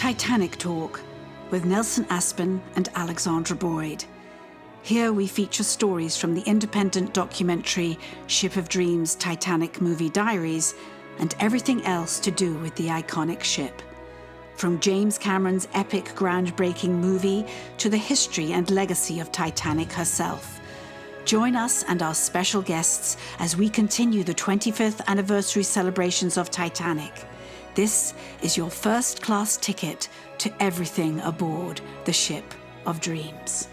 Titanic Talk with Nelson Aspin and Alexandra Boyd. Here we feature stories from the independent documentary Ship of Dreams, Titanic Movie Diaries, and everything else to do with the iconic ship. From James Cameron's epic groundbreaking movie to the history and legacy of Titanic herself. Join us and our special guests as we continue the 25th anniversary celebrations of Titanic. This is your first-class ticket to everything aboard the Ship of Dreams.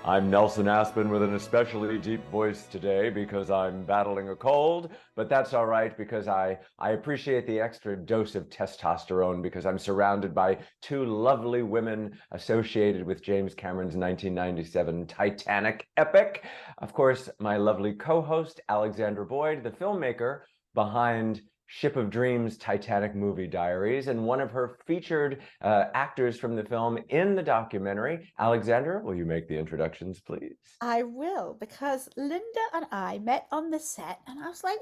I'm Nelson Aspin with an especially deep voice today because I'm battling a cold, but that's all right because I appreciate the extra dose of testosterone because I'm surrounded by two lovely women associated with James Cameron's 1997 Titanic epic. Of course, my lovely co-host, Alexandra Boyd, the filmmaker behind Ship of Dreams, Titanic Movie Diaries, and one of her featured actors from the film in the documentary. Alexandra, will you make the introductions, please? I will, because Linda and I met on the set, and I was like,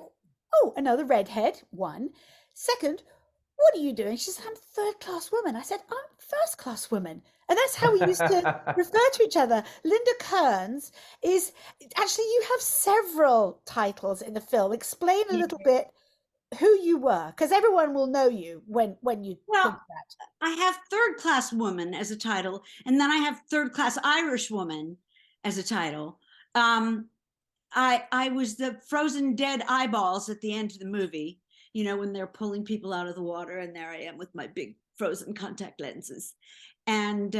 oh, another redhead, one. Second, what are you doing? She said, I'm third-class woman. I said, I'm first-class woman. And that's how we used to refer to each other. Linda Kerns is, actually, you have several titles in the film. Explain a little bit who you were, because everyone will know you when you think that. I have third-class woman as a title, and then I have third-class Irish woman as a title. I was the frozen dead eyeballs at the end of the movie, you know, when they're pulling people out of the water, and there I am with my big frozen contact lenses. And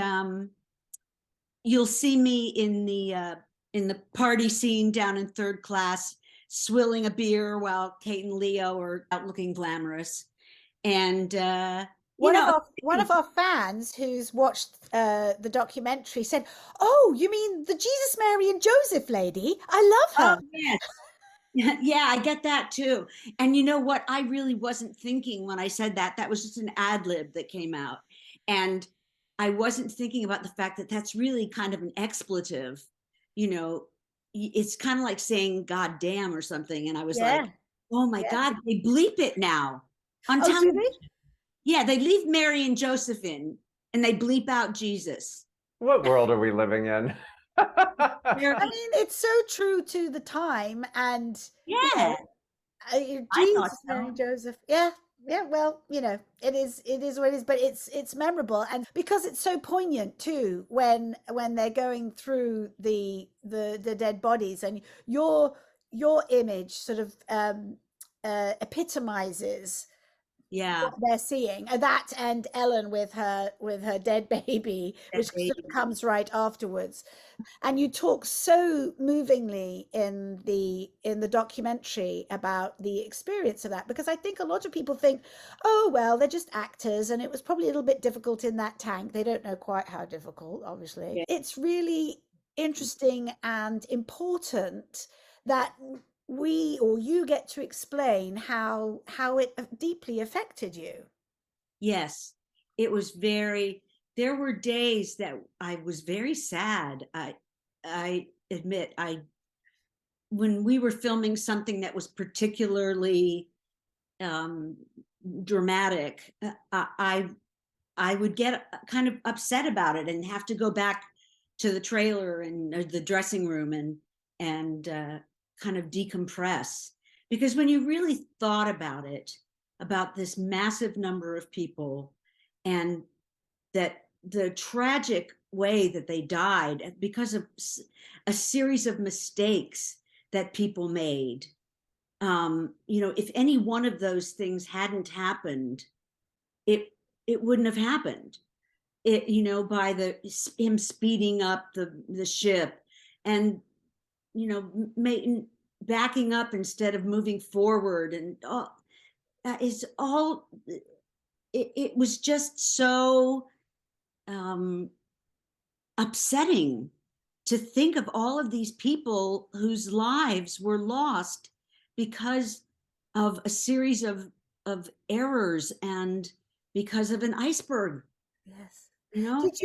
you'll see me in the party scene down in third class, swilling a beer while Kate and Leo are out looking glamorous. And one of our fans who's watched the documentary said, oh, you mean the Jesus, Mary and Joseph lady? I love her. Oh, yes. Yeah, I get that too. And you know what? I really wasn't thinking when I said that. That was just an ad lib that came out. And I wasn't thinking about the fact that that's really kind of an expletive, you know. It's kind of like saying God damn or something. And I was like, oh my God, they bleep it now on television. Do they? Yeah, they leave Mary and Joseph in and they bleep out Jesus. What world are we living in? I mean, it's so true to the time. And yeah, Jesus, Mary and Joseph. Yeah, well, you know, it is what it is, but it's memorable, and because it's so poignant too when they're going through the dead bodies, and your image sort of epitomizes what they're seeing. That and Ellen with her dead baby, which sort of comes right afterwards. And you talk so movingly in the documentary about the experience of that, because I think a lot of people think, oh well, they're just actors and it was probably a little bit difficult in that tank. They don't know quite how difficult, obviously. It's really interesting and important that we or you get to explain how it deeply affected you. Yes, it was there were days that I was very sad. I admit, when we were filming something that was particularly dramatic, I would get kind of upset about it and have to go back to the trailer and the dressing room and kind of decompress, because when you really thought about it, about this massive number of people and that the tragic way that they died because of a series of mistakes that people made, you know, if any one of those things hadn't happened, it wouldn't have happened. It, you know, by him speeding up the ship and, you know, backing up instead of moving forward, and that is all. It was just so upsetting to think of all of these people whose lives were lost because of a series of errors and because of an iceberg. Yes. You know, Did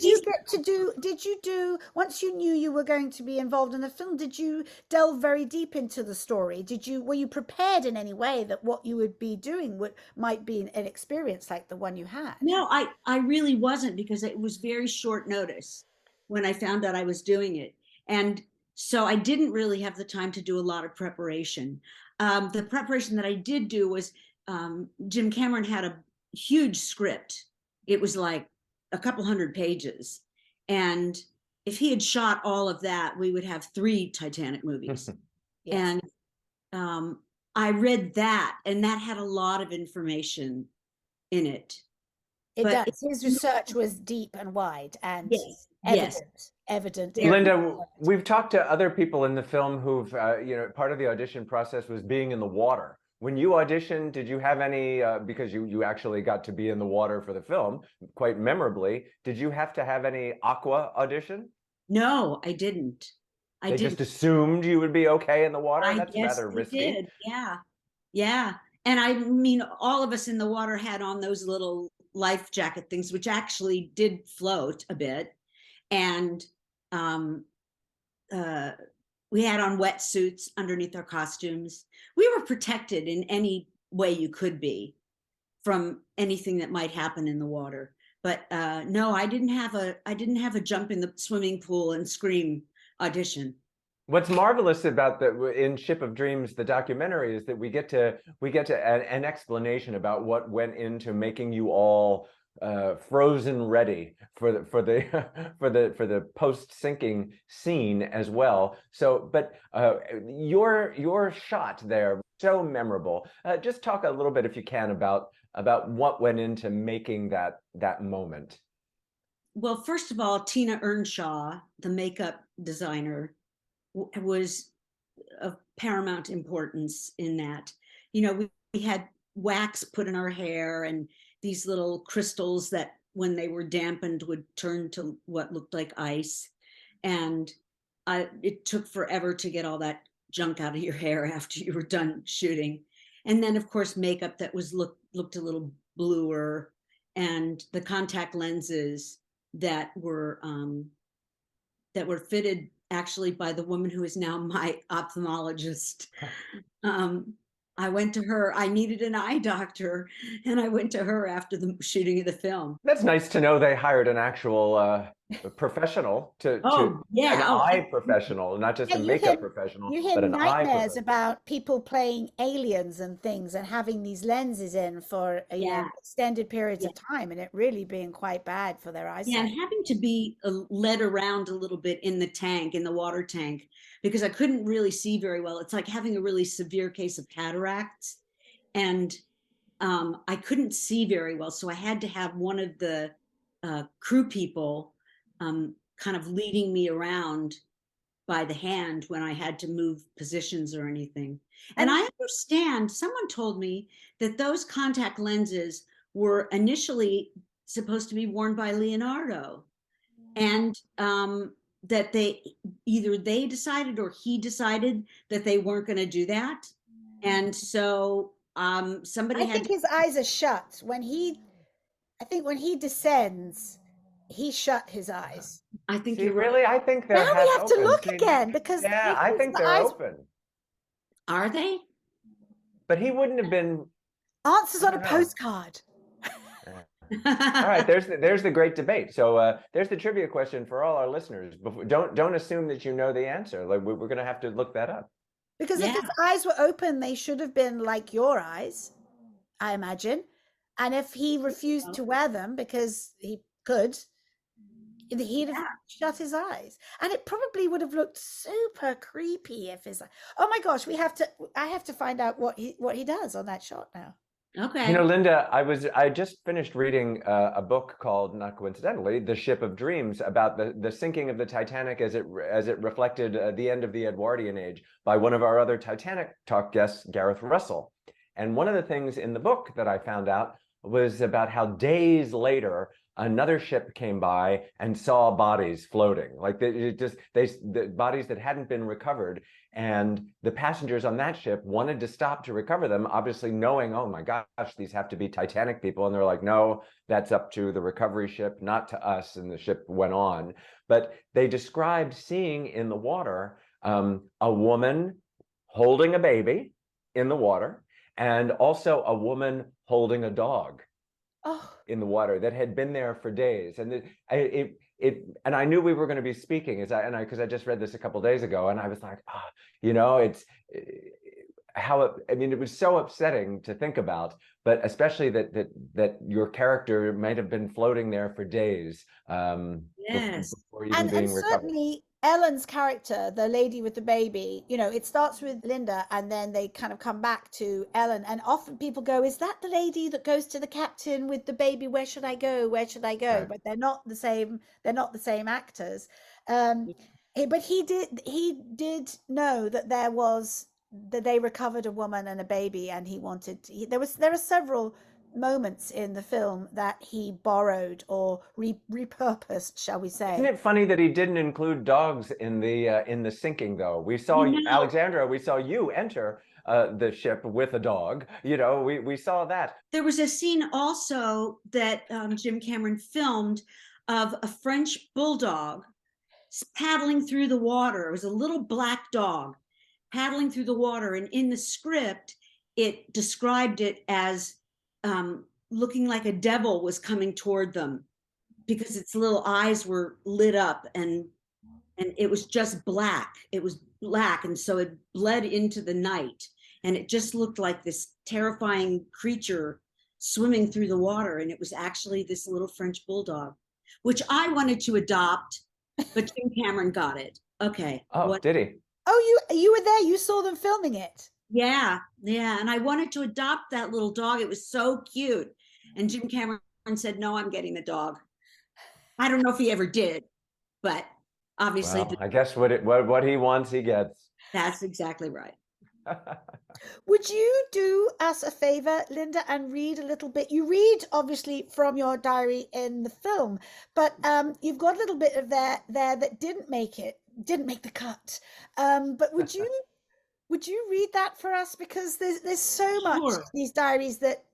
you once you knew you were going to be involved in the film, did you delve very deep into the story? Were you prepared in any way that what you would be doing might be an experience like the one you had? No, I really wasn't, because it was very short notice when I found out I was doing it. And so I didn't really have the time to do a lot of preparation. The preparation that I did do was, Jim Cameron had a huge script. It was like a couple hundred pages. And if he had shot all of that, we would have 3 Titanic movies. Yes. And I read that, and that had a lot of information in it. It But does. His research was deep and wide and yes, evident. Linda, we've talked to other people in the film who've, part of the audition process was being in the water. When you auditioned, did you have any, because you actually got to be in the water for the film quite memorably, did you have to have any aqua audition? No, I didn't. They just assumed you would be okay in the water? That's rather risky. Did. Yeah. And I mean, all of us in the water had on those little life jacket things, which actually did float a bit. And we had on wetsuits underneath our costumes. We were protected in any way you could be from anything that might happen in the water. But no, I didn't have a jump in the swimming pool and scream audition. What's marvelous about in Ship of Dreams, the documentary, is that we get to an explanation about what went into making you all frozen ready for the post-sinking scene as well. So, but your shot there, so memorable. Just talk a little bit, if you can, about what went into making that moment. Well, first of all, Tina Earnshaw, the makeup designer, was of paramount importance in that. You know, we had wax put in our hair and these little crystals that when they were dampened would turn to what looked like ice. And it took forever to get all that junk out of your hair after you were done shooting. And then of course, makeup that was looked a little bluer, and the contact lenses that were fitted actually by the woman who is now my ophthalmologist. I went to her. I needed an eye doctor, and I went to her after the shooting of the film. That's nice to know they hired an actual professional an eye professional, not just a makeup professional, but an eye professional. You hear nightmares about people playing aliens and things and having these lenses in for extended periods of time, and it really being quite bad for their eyesight. Yeah, and having to be led around a little bit in the water tank, because I couldn't really see very well. It's like having a really severe case of cataracts, and I couldn't see very well. So I had to have one of the crew people kind of leading me around by the hand when I had to move positions or anything. And I understand, someone told me that those contact lenses were initially supposed to be worn by Leonardo, and that either they decided or he decided that they weren't going to do that. And so somebody I think his eyes are shut when he descends. He shut his eyes. I think you're really. I think they're now we have to look again, because I think they're open. Are they? But he wouldn't have been. Answers on a postcard. All right, there's the great debate. So there's the trivia question for all our listeners. Don't assume that you know the answer. Like we're going to have to look that up. Because if his eyes were open, they should have been like your eyes, I imagine. And if he refused to wear them because he could, he'd have shut his eyes. And it probably would have looked super creepy if his. Oh my gosh, I have to find out what he does on that shot now. Okay. You know, Linda, I just finished reading a book called, not coincidentally, The Ship of Dreams, about the sinking of the Titanic as it reflected the end of the Edwardian age, by one of our other Titanic Talk guests, Gareth Russell. And one of the things in the book that I found out was about how days later another ship came by and saw bodies floating, like the bodies that hadn't been recovered, and the passengers on that ship wanted to stop to recover them, obviously knowing, oh my gosh, these have to be Titanic people, and they're like, no, that's up to the recovery ship, not to us, and the ship went on. But they described seeing in the water a woman holding a baby in the water, and also a woman holding a dog in the water that had been there for days. And and I knew we were going to be speaking because I just read this a couple days ago, and I was like, it's I mean, it was so upsetting to think about, but especially that your character might have been floating there for days Yes. before even being recovered. Certainly Ellen's character, the lady with the baby, it starts with Linda and then they kind of come back to Ellen, and often people go, is that the lady that goes to the captain with the baby? Where should I go? Where should I go? Right. But they're not the same actors. But he did know that they recovered a woman and a baby, and there are several moments in the film that he borrowed or repurposed, shall we say. Isn't it funny that he didn't include dogs in the sinking, though? We saw Alexandra, we saw you enter the ship with a dog. We saw that. There was a scene also that Jim Cameron filmed of a French bulldog paddling through the water. It was a little black dog paddling through the water, and in the script it described it as looking like a devil was coming toward them, because its little eyes were lit up, and it was just black. It was black, and so it bled into the night, and it just looked like this terrifying creature swimming through the water, and it was actually this little French bulldog, which I wanted to adopt, but Jim Cameron got it. Okay. Oh, did he? Oh, you were there. You saw them filming it. Yeah. And I wanted to adopt that little dog. It was so cute. And Jim Cameron said, no, I'm getting the dog. I don't know if he ever did, but obviously. Well, I guess what he wants, he gets. That's exactly right. Would you do us a favor, Linda, and read a little bit? You read, obviously, from your diary in the film, but you've got a little bit of there that didn't make the cut. But would you read that for us? Because there's so much in these diaries that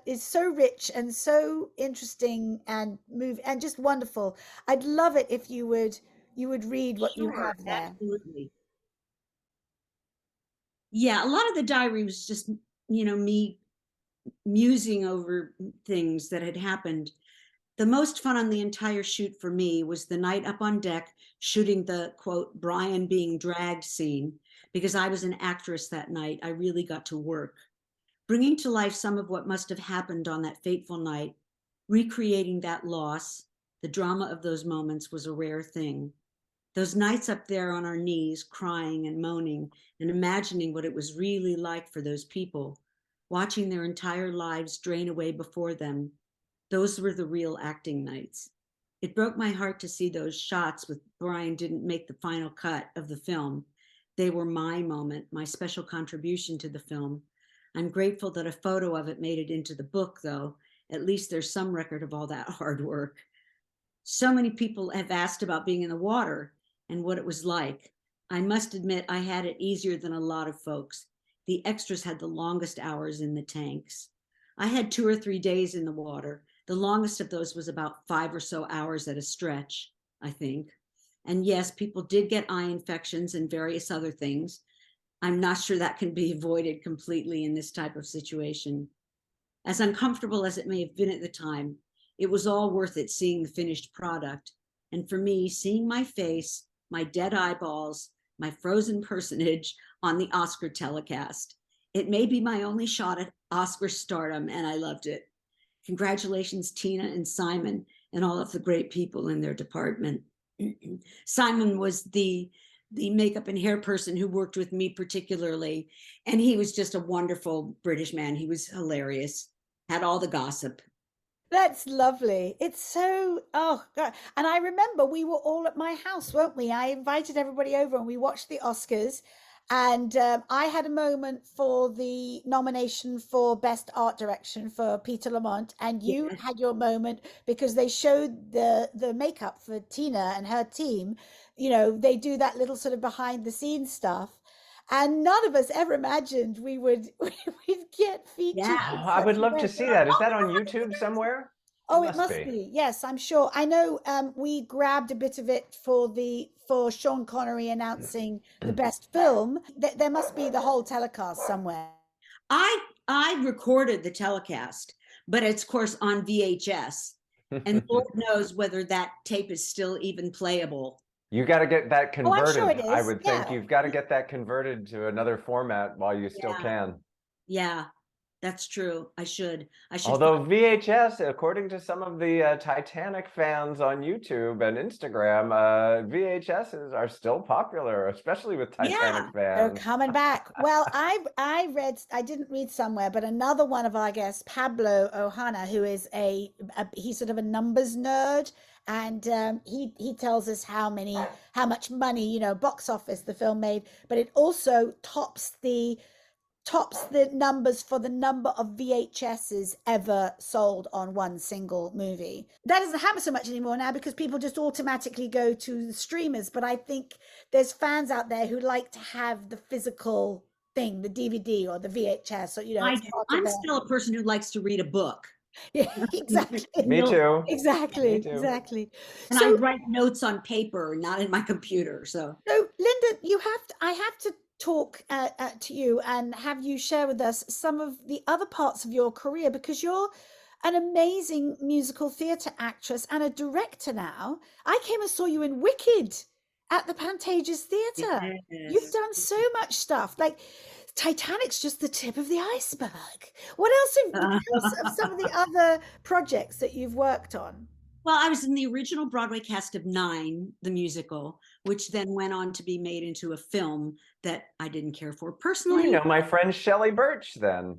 is so rich and so interesting and and just wonderful. I'd love it if you would read what you have there. Absolutely. Yeah, a lot of the diary was just, me musing over things that had happened. The most fun on the entire shoot for me was the night up on deck shooting the, quote, Brian being dragged scene, because I was an actress that night. I really got to work. Bringing to life some of what must have happened on that fateful night, recreating that loss, the drama of those moments was a rare thing. Those nights up there on our knees, crying and moaning and imagining what it was really like for those people, watching their entire lives drain away before them, those were the real acting nights. It broke my heart to see those shots with Brian didn't make the final cut of the film. They were my moment, my special contribution to the film. I'm grateful that a photo of it made it into the book, though. At least there's some record of all that hard work. So many people have asked about being in the water and what it was like. I must admit I had it easier than a lot of folks. The extras had the longest hours in the tanks. I had 2 or 3 days in the water. The longest of those was about 5 or so hours at a stretch, I think. And yes, people did get eye infections and various other things. I'm not sure that can be avoided completely in this type of situation. As uncomfortable as it may have been at the time, it was all worth it seeing the finished product. And for me, seeing my face, my dead eyeballs, my frozen personage on the Oscar telecast. It may be my only shot at Oscar stardom, and I loved it. Congratulations, Tina and Simon, and all of the great people in their department. Simon was the makeup and hair person who worked with me particularly, and he was just a wonderful British man. He was hilarious, had all the gossip. That's lovely. It's so, oh God. And I remember we were all at my house, weren't we? I invited everybody over and we watched the Oscars. And I had a moment for the nomination for Best Art Direction for Peter Lamont, and you had your moment because they showed the makeup for Tina and her team. You know, they do that little sort of behind the scenes stuff, and none of us ever imagined we'd get featured. Yeah. in Oh, I such would a love way. to see that. Is that on YouTube somewhere? Oh, it must be. Yes, I'm sure. I know we grabbed a bit of it for Sean Connery announcing the best film. There must be the whole telecast somewhere. I recorded the telecast, but it's of course on VHS. And Lord knows whether that tape is still even playable. You got to get that Oh, I'm converted. sure it I is. would think Yeah. you've got to get that converted to another format while you still Yeah. can. Yeah, that's true. I should. Although VHS, according to some of the Titanic fans on YouTube and Instagram, VHSs are still popular, especially with Titanic They're fans. coming back. Well, I read, I didn't read somewhere, but another one of our guests, Pablo Ohana, who is he's sort of a numbers nerd, and he tells us how much money, you know, box office the film made, but it also tops the numbers for the number of VHSs ever sold on one single movie. That doesn't happen so much anymore now because people just automatically go to the streamers. But I think there's fans out there who like to have the physical thing, the DVD or the VHS, or, you know, I'm still a person who likes to read a book. Yeah, exactly. Me too. Exactly. Me too. Exactly. And So, I write notes on paper, not in my computer. So Linda, I have to talk to you and have you share with us some of the other parts of your career, because you're an amazing musical theatre actress and a director now. I came and saw you in Wicked at the Pantages Theatre. You've done so much stuff. Like Titanic's just the tip of the iceberg. What else of some of the other projects that you've worked on? Well, I was in the original Broadway cast of 9, the musical, which then went on to be made into a film that I didn't care for personally. You know my friend Shelley Birch then.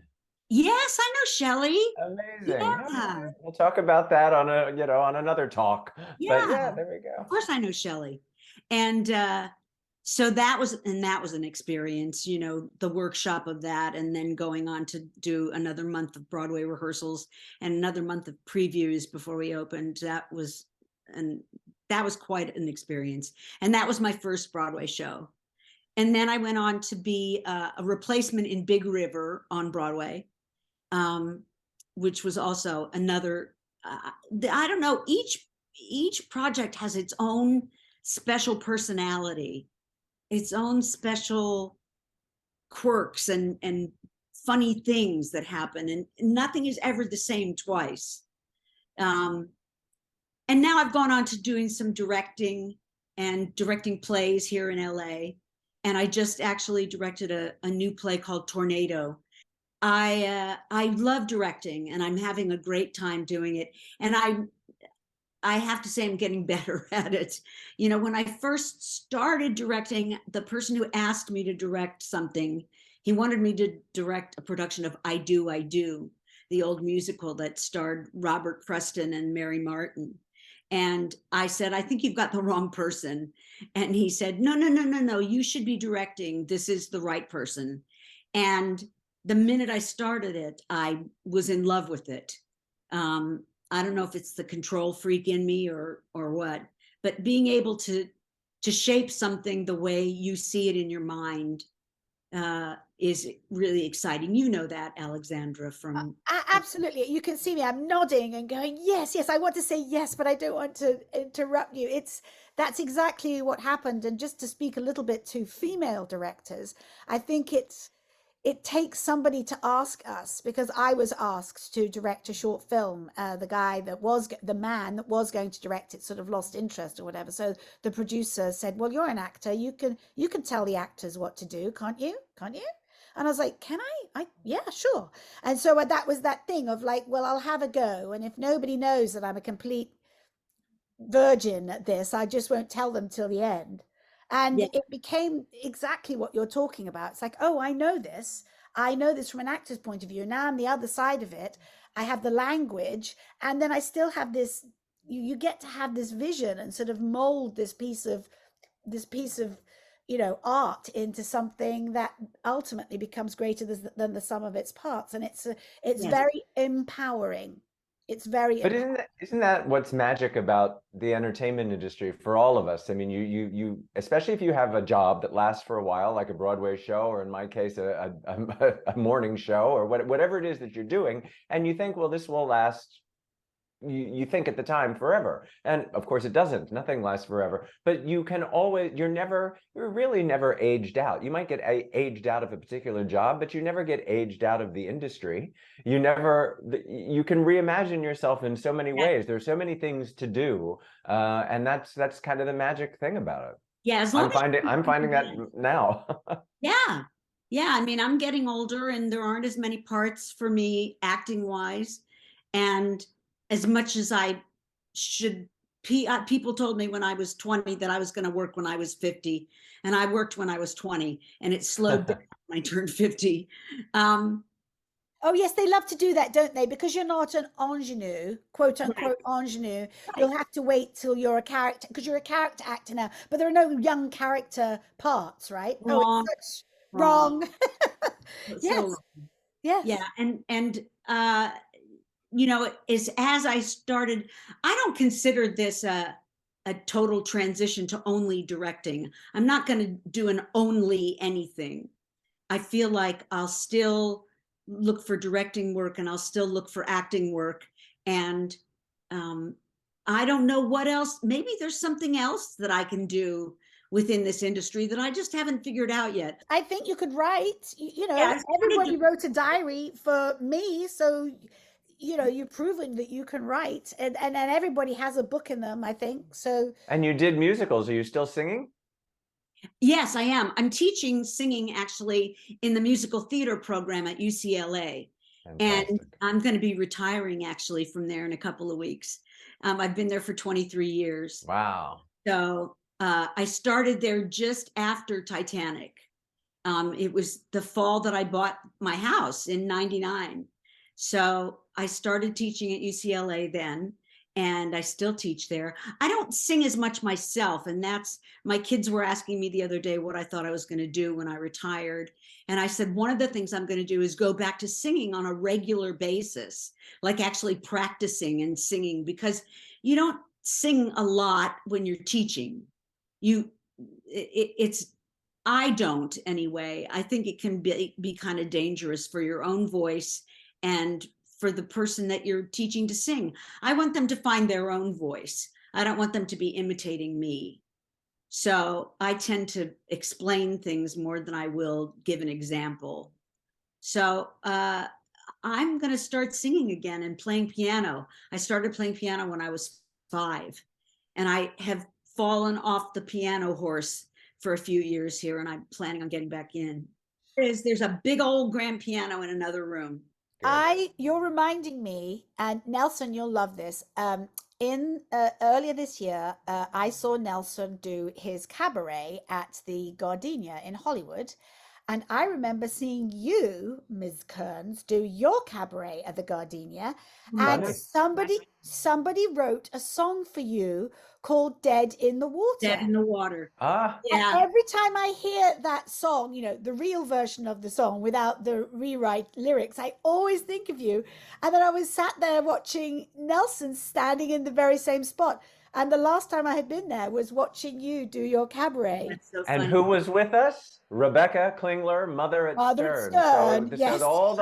Yes, I know Shelley. Amazing. Yeah. We'll talk about that on on another talk. Yeah. But yeah, there we go. Of course I know Shelley. And so that was an experience, you know, the workshop of that, and then going on to do another month of Broadway rehearsals and another month of previews before we opened. That was quite an experience. And that was my first Broadway show. And then I went on to be a replacement in Big River on Broadway, which was also another, I don't know, each project has its own special personality, its own special quirks and funny things that happen, and nothing is ever the same twice. And now I've gone on to doing some directing plays here in LA. And I just actually directed a new play called Tornado. I love directing, and I'm having a great time doing it. And I have to say I'm getting better at it. You know, when I first started directing, the person who asked me to direct something, he wanted me to direct a production of I Do, I Do, the old musical that starred Robert Preston and Mary Martin. And I said, I think you've got the wrong person. And he said, no, you should be directing. This is the right person. And the minute I started it, I was in love with it. I don't know if it's the control freak in me or what, but being able to shape something the way you see it in your mind is really exciting. You know that, Alexandra, from absolutely. You can see me. I'm nodding and going, yes. I want to say yes, but I don't want to interrupt you. That's exactly what happened. And just to speak a little bit to female directors, I think it takes somebody to ask us, because I was asked to direct a short film. The man that was going to direct it sort of lost interest or whatever. So the producer said, well, you're an actor. You can tell the actors what to do. Can't you? And I was like, can I? Yeah, sure. And so that was that thing of like, well, I'll have a go. And if nobody knows that I'm a complete virgin at this, I just won't tell them till the end. And it became exactly what you're talking about. It's like, oh, I know this from an actor's point of view. Now I'm the other side of it. I have the language, and then I still have this, you get to have this vision and sort of mold this piece of, you know, art into something that ultimately becomes greater than the sum of its parts. And it's Yes. very empowering. It's very But empowering. isn't that what's magic about the entertainment industry for all of us? I mean, you especially if you have a job that lasts for a while, like a Broadway show, or in my case, a morning show, or whatever it is that you're doing, and you think, well, this will last. You think at the time forever, and of course it doesn't. Nothing lasts forever, but you can always, you're really never aged out. You might get aged out of a particular job, but you never get aged out of the industry. You can reimagine yourself in so many ways. There's so many things to do, and that's kind of the magic thing about it. Yeah, as long I'm finding that now. Yeah. Yeah. I mean, I'm getting older and there aren't as many parts for me acting wise. And as much as I should, people told me when I was 20 that I was going to work when I was 50. And I worked when I was 20 and it slowed down when I turned 50. Oh yes, they love to do that, don't they? Because you're not an ingenue, quote unquote ingenue. You'll have to wait till you're a character, because you're a character actor now. But there are no young character parts, right? Wrong. Oh, it's such wrong. Yes. So, Yes. yeah. And you know, as I started, I don't consider this a total transition to only directing. I'm not going to do an only anything. I feel like I'll still look for directing work and I'll still look for acting work. And I don't know what else. Maybe there's something else that I can do within this industry that I just haven't figured out yet. I think you could write, you know, Yeah, everybody wrote a diary for me. So, you know, you've proven that you can write, and everybody has a book in them, I think. So, And you did musicals. Are you still singing? Yes, I am. I'm teaching singing actually in the musical theater program at UCLA. Fantastic. And I'm going to be retiring actually from there in a couple of weeks. I've been there for 23 years. Wow. So I started there just after Titanic. It was the fall that I bought my house in '99. So I started teaching at UCLA then, and I still teach there. I don't sing as much myself, and that's, my kids were asking me the other day what I thought I was going to do when I retired. And I said, one of the things I'm going to do is go back to singing on a regular basis, like actually practicing and singing, because you don't sing a lot when you're teaching. I don't anyway. I think it can be kind of dangerous for your own voice and for the person that you're teaching to sing. I want them to find their own voice. I don't want them to be imitating me. So I tend to explain things more than I will give an example. So I'm going to start singing again and playing piano. I started playing piano when I was 5, and I have fallen off the piano horse for a few years here, and I'm planning on getting back in. There's a big old grand piano in another room. You're reminding me, and Nelson, you'll love this. In earlier this year, I saw Nelson do his cabaret at the Gardenia in Hollywood. And I remember seeing you, Ms Kerns, do your cabaret at the Gardenia. And somebody wrote a song for you called Dead in the Water. Dead in the Water. Ah. Yeah. And every time I hear that song, you know, the real version of the song without the rewrite lyrics, I always think of you. And then I was sat there watching Nelson standing in the very same spot. And the last time I had been there was watching you do your cabaret. That's so And funny. who was with us? Rebecca Klingler, Mother at Stern. Stern, So yes. all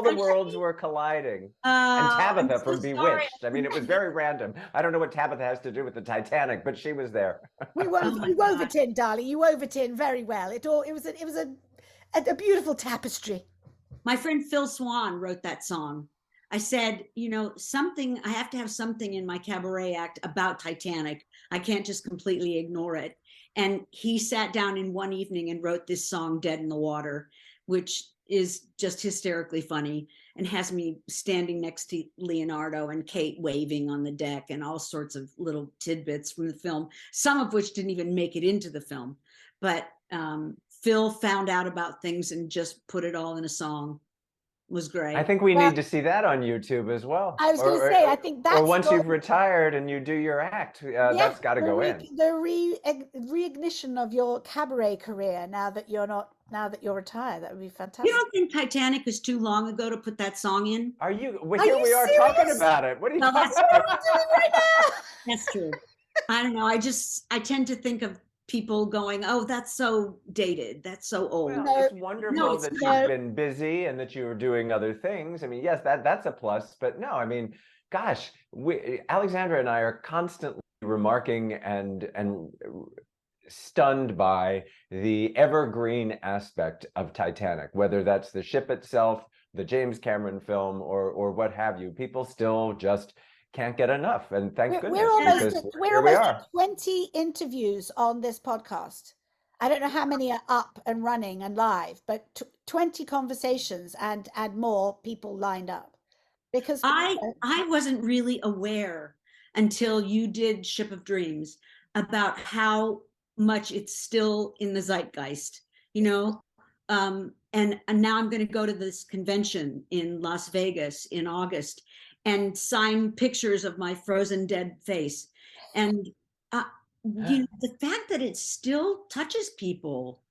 the worlds were colliding. And Tabitha from Bewitched. I mean, it was very random. I don't know what Tabitha has to do with the Titanic, but she was there. You wove it in, darling. You wove it in very well. It was a beautiful tapestry. My friend Phil Swan wrote that song. I said, you know, I have to have something in my cabaret act about Titanic. I can't just completely ignore it. And he sat down in one evening and wrote this song, Dead in the Water, which is just hysterically funny and has me standing next to Leonardo and Kate waving on the deck and all sorts of little tidbits from the film, some of which didn't even make it into the film. But Phil found out about things and just put it all in a song. was great. I think we need to see that on YouTube as well. I was going to say, I think that's or once you've retired and you do your act, that's got to go in. The reignition of your cabaret career now that you're retired. That would be fantastic. You don't think Titanic is too long ago to put that song in? Are you? Are here you we are serious? talking about it. What are you talking That's what we're doing right now. That's true. I don't know. I tend to think of people going, "Oh, that's so dated. That's so old." Well, No, it's wonderful that you've been busy and that you were doing other things. I mean, yes, that's a plus. But no, I mean, gosh, Alexandra and I are constantly remarking and stunned by the evergreen aspect of Titanic, whether that's the ship itself, the James Cameron film, or what have you. People still just can't get enough, and thank goodness. We're almost at 20 interviews on this podcast. I don't know how many are up and running and live, but 20 conversations and more people lined up. Because I wasn't really aware until you did Ship of Dreams about how much it's still in the zeitgeist, you know. And now I'm going to go to this convention in Las Vegas in August and sign pictures of my frozen dead face. And you know, the fact that it still touches people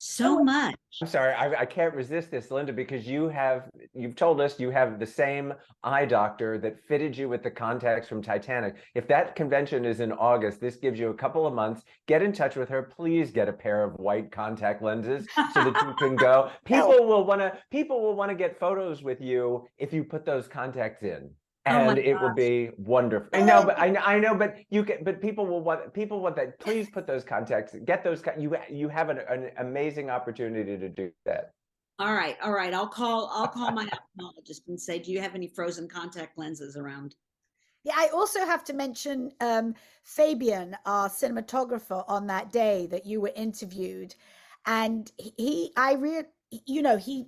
so much. I'm sorry, I can't resist this, Linda, because you've told us you have the same eye doctor that fitted you with the contacts from Titanic. If that convention is in August, this gives you a couple of months. Get in touch with her. Please get a pair of white contact lenses so that you can go. People will want to get photos with you if you put those contacts in. And it will be wonderful. I know, but but people want that. Please put those contacts. Get those. You have an amazing opportunity to do that. All right. I'll call my ophthalmologist and say, do you have any frozen contact lenses around? Yeah, I also have to mention Fabian, our cinematographer, on that day that you were interviewed, and he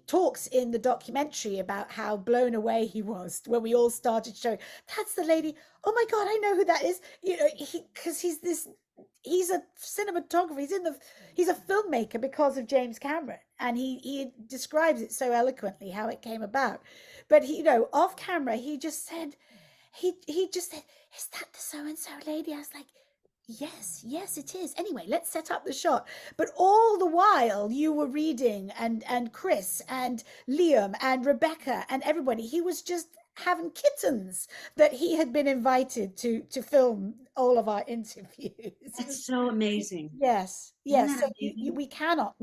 talks in the documentary about how blown away he was when we all started showing, that's the lady. Oh my God, I know who that is. You know, because he's a cinematographer. He's a filmmaker because of James Cameron, and he describes it so eloquently how it came about. But he, off camera, he just said, is that the so-and-so lady? I was like, yes, it is. Anyway, let's set up the shot. But all the while you were reading, and Chris and Liam and Rebecca and everybody, he was just having kittens that he had been invited to film all of our interviews. That's so amazing. Yes. So we cannot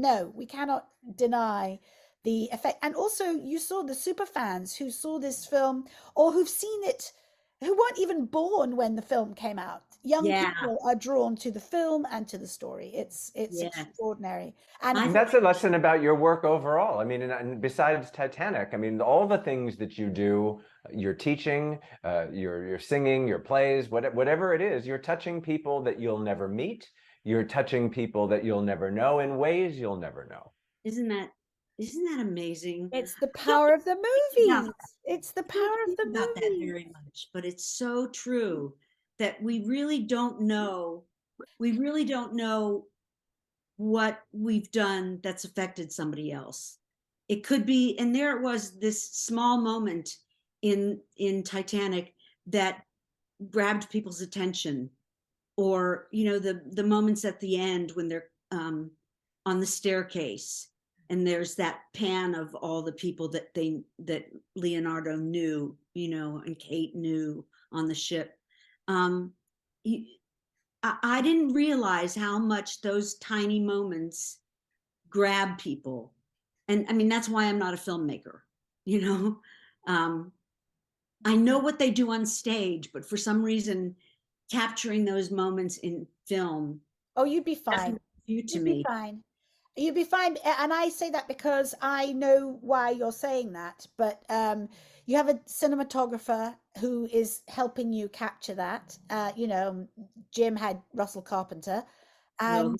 deny the effect. And also you saw the super fans who saw this film or who've seen it, who weren't even born when the film came out. Young people are drawn to the film and to the story. It's extraordinary. And that's a lesson about your work overall. I mean, and besides Titanic, I mean, all the things that you do, your teaching, your singing, your plays, whatever it is, you're touching people that you'll never meet. You're touching people that you'll never know in ways you'll never know. Isn't that amazing? It's the power of the movies. It's the power of the movies. About that very much, but it's so true that we really don't know what we've done that's affected somebody else. It could be, and there it was, this small moment in Titanic that grabbed people's attention, or the moments at the end when they're on the staircase and there's that pan of all the people that Leonardo knew, and Kate knew on the ship. I didn't realize how much those tiny moments grab people. And I mean, that's why I'm not a filmmaker, I know what they do on stage, but for some reason, capturing those moments in film. Oh, you'd be fine. You'd be fine. You'd be fine. And I say that because I know why you're saying that, but you have a cinematographer who is helping you capture that. Jim had Russell Carpenter, and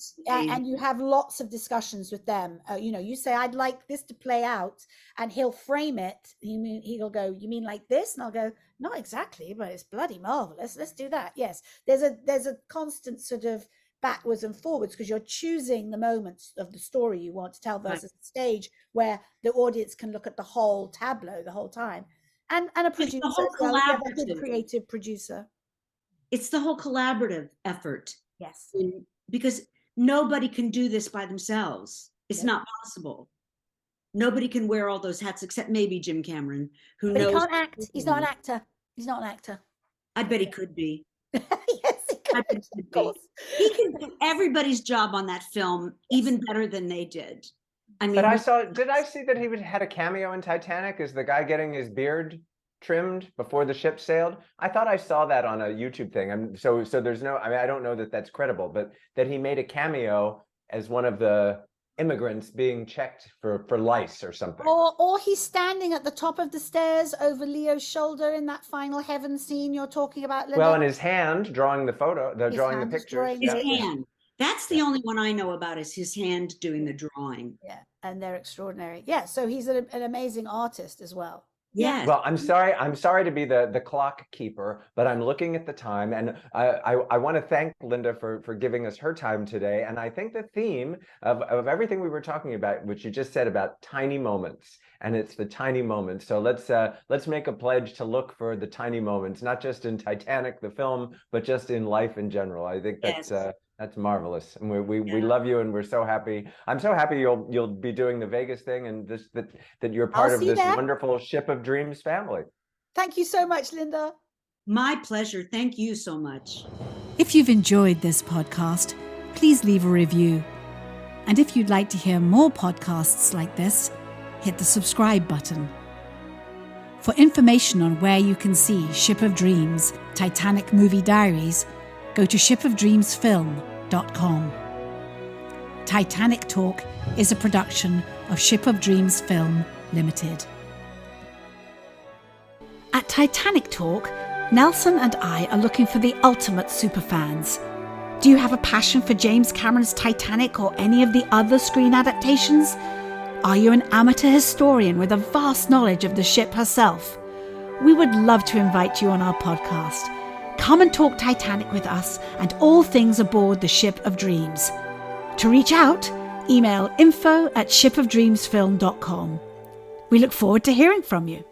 you have lots of discussions with them. You say, I'd like this to play out, and he'll frame it. He'll go, you mean like this? And I'll go, not exactly, but it's bloody marvelous. Let's do that. Yes. There's a constant sort of backwards and forwards because you're choosing the moments of the story you want to tell versus the stage where the audience can look at the whole tableau the whole time. And a producer, the whole well, you have a good collaborative. creative producer. It's the whole collaborative effort. Yes. Because nobody can do this by themselves. It's not possible. Nobody can wear all those hats except maybe Jim Cameron, who knows. He can't act. He's not an actor. He's not an actor. I bet he could be. Yes, he could. I bet he could be. He can do everybody's job on that film even better than they did. I mean, but did I see that he had a cameo in Titanic? Is the guy getting his beard trimmed before the ship sailed? I thought I saw that on a YouTube thing. And so there's no, I mean, I don't know that that's credible, but that he made a cameo as one of the immigrants being checked for lice or something. Or he's standing at the top of the stairs over Leo's shoulder in that final heaven scene you're talking about, Linda. Well, in his hand, drawing the photo, drawing the pictures. His hand. That's the only one I know about is his hand doing the drawing. Yeah, and they're extraordinary. Yeah, so he's an amazing artist as well. Yes. Well, I'm sorry to be the clock keeper, but I'm looking at the time, and I want to thank Linda for giving us her time today. And I think the theme of everything we were talking about, which you just said about tiny moments, and it's the tiny moments. So let's make a pledge to look for the tiny moments, not just in Titanic, the film, but just in life in general. I think that's marvelous, and we love you, and we're so happy. I'm so happy you'll be doing the Vegas thing, and that you're part of this wonderful Ship of Dreams family. Thank you so much, Linda. My pleasure. Thank you so much. If you've enjoyed this podcast, please leave a review. And if you'd like to hear more podcasts like this, hit the subscribe button. For information on where you can see Ship of Dreams, Titanic Movie Diaries, go to shipofdreamsfilm.com. Titanic Talk is a production of Ship of Dreams Film Limited. At Titanic Talk, Nelson and I are looking for the ultimate superfans. Do you have a passion for James Cameron's Titanic or any of the other screen adaptations? Are you an amateur historian with a vast knowledge of the ship herself? We would love to invite you on our podcast. Come and talk Titanic with us and all things aboard the Ship of Dreams. To reach out, email info@shipofdreamsfilm.com. We look forward to hearing from you.